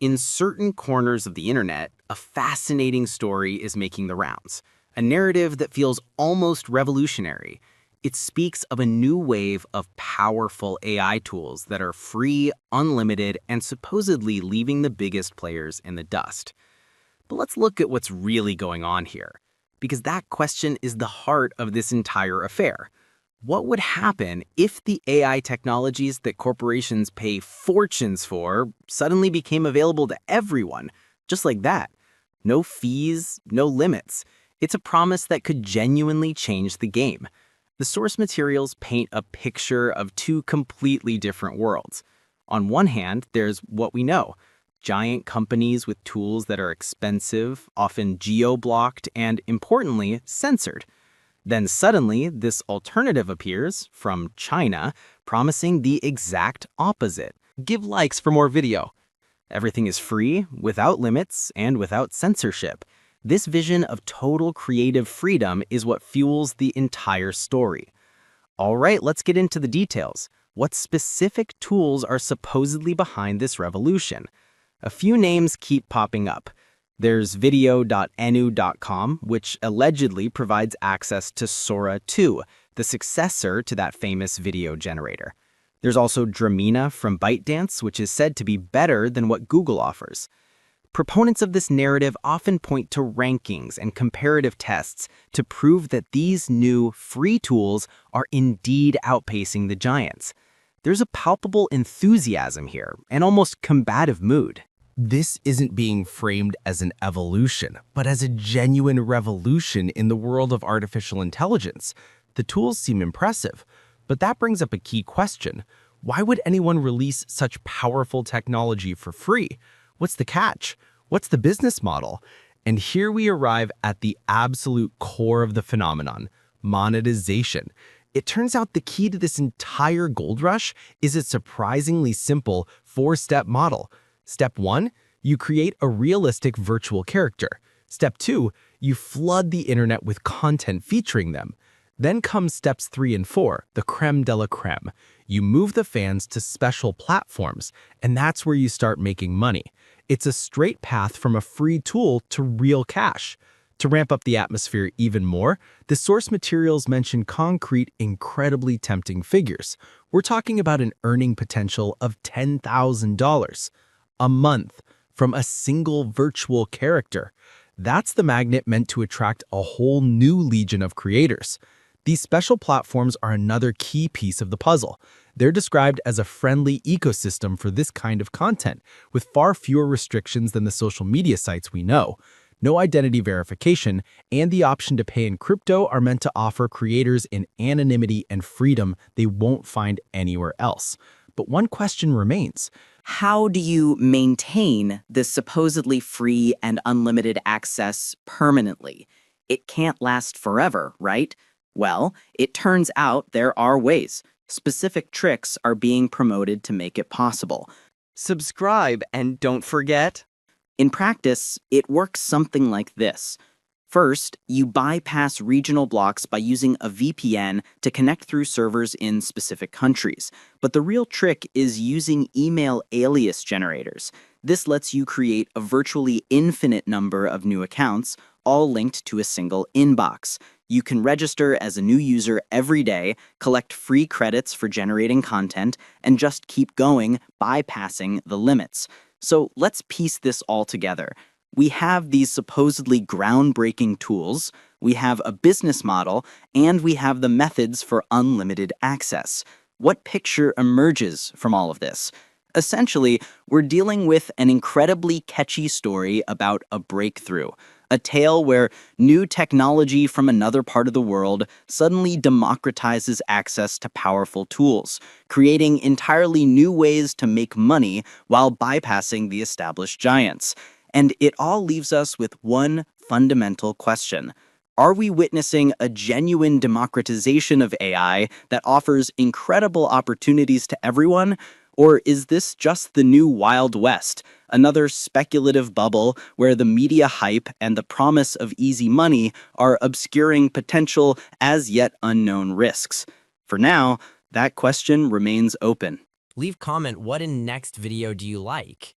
In certain corners of the internet, a fascinating story is making the rounds, a narrative that feels almost revolutionary. It speaks of a new wave of powerful AI tools that are free, unlimited, and supposedly leaving the biggest players in the dust. But let's look at what's really going on here, because that question is the heart of this entire affair. What would happen if the AI technologies that corporations pay fortunes for suddenly became available to everyone, just like that? No fees, no limits. It's a promise that could genuinely change the game. The source materials paint a picture of two completely different worlds. On one hand, there's what we know: giant companies with tools that are expensive, often geo-blocked, and importantly, censored. Then suddenly, this alternative appears from China, promising the exact opposite. Give likes for more video. Everything is free, without limits, and without censorship. This vision of total creative freedom is what fuels the entire story. All right, let's get into the details. What specific tools are supposedly behind this revolution? A few names keep popping up. There's video.nu.com, which allegedly provides access to Sora 2, the successor to that famous video generator. There's also Dramina from ByteDance, which is said to be better than what Google offers. Proponents of this narrative often point to rankings and comparative tests to prove that these new, free tools are indeed outpacing the giants. There's a palpable enthusiasm here, and almost combative mood. This isn't being framed as an evolution, but as a genuine revolution in the world of artificial intelligence. The tools seem impressive, but that brings up a key question. Why would anyone release such powerful technology for free? What's the catch? What's the business model? And here we arrive at the absolute core of the phenomenon: monetization. It turns out the key to this entire gold rush is a surprisingly simple four-step model. Step 1, you create a realistic virtual character. Step 2, you flood the internet with content featuring them. Then comes steps 3 and 4, the creme de la creme. You move the fans to special platforms, and that's where you start making money. It's a straight path from a free tool to real cash. To ramp up the atmosphere even more, the source materials mention concrete, incredibly tempting figures. We're talking about an earning potential of $10,000 a month from a single virtual character. That's the magnet meant to attract a whole new legion of creators. These special platforms are another key piece of the puzzle. They're described as a friendly ecosystem for this kind of content, with far fewer restrictions than the social media sites we know. No identity verification, and the option to pay in crypto are meant to offer creators an anonymity and freedom they won't find anywhere else. But one question remains. How do you maintain this supposedly free and unlimited access permanently? It can't last forever, right? Well, it turns out there are ways. Specific tricks are being promoted to make it possible. Subscribe and don't forget. In practice, it works something like this. First, you bypass regional blocks by using a VPN to connect through servers in specific countries. But the real trick is using email alias generators. This lets you create a virtually infinite number of new accounts, all linked to a single inbox. You can register as a new user every day, collect free credits for generating content, and just keep going, bypassing the limits. So let's piece this all together. We have these supposedly groundbreaking tools, we have a business model, and we have the methods for unlimited access. What picture emerges from all of this? Essentially, we're dealing with an incredibly catchy story about a breakthrough, a tale where new technology from another part of the world suddenly democratizes access to powerful tools, creating entirely new ways to make money while bypassing the established giants. And it all leaves us with one fundamental question. Are we witnessing a genuine democratization of AI that offers incredible opportunities to everyone? Or is this just the new Wild West, another speculative bubble where the media hype and the promise of easy money are obscuring potential as yet unknown risks? For now, that question remains open. Leave comment what in next video do you like?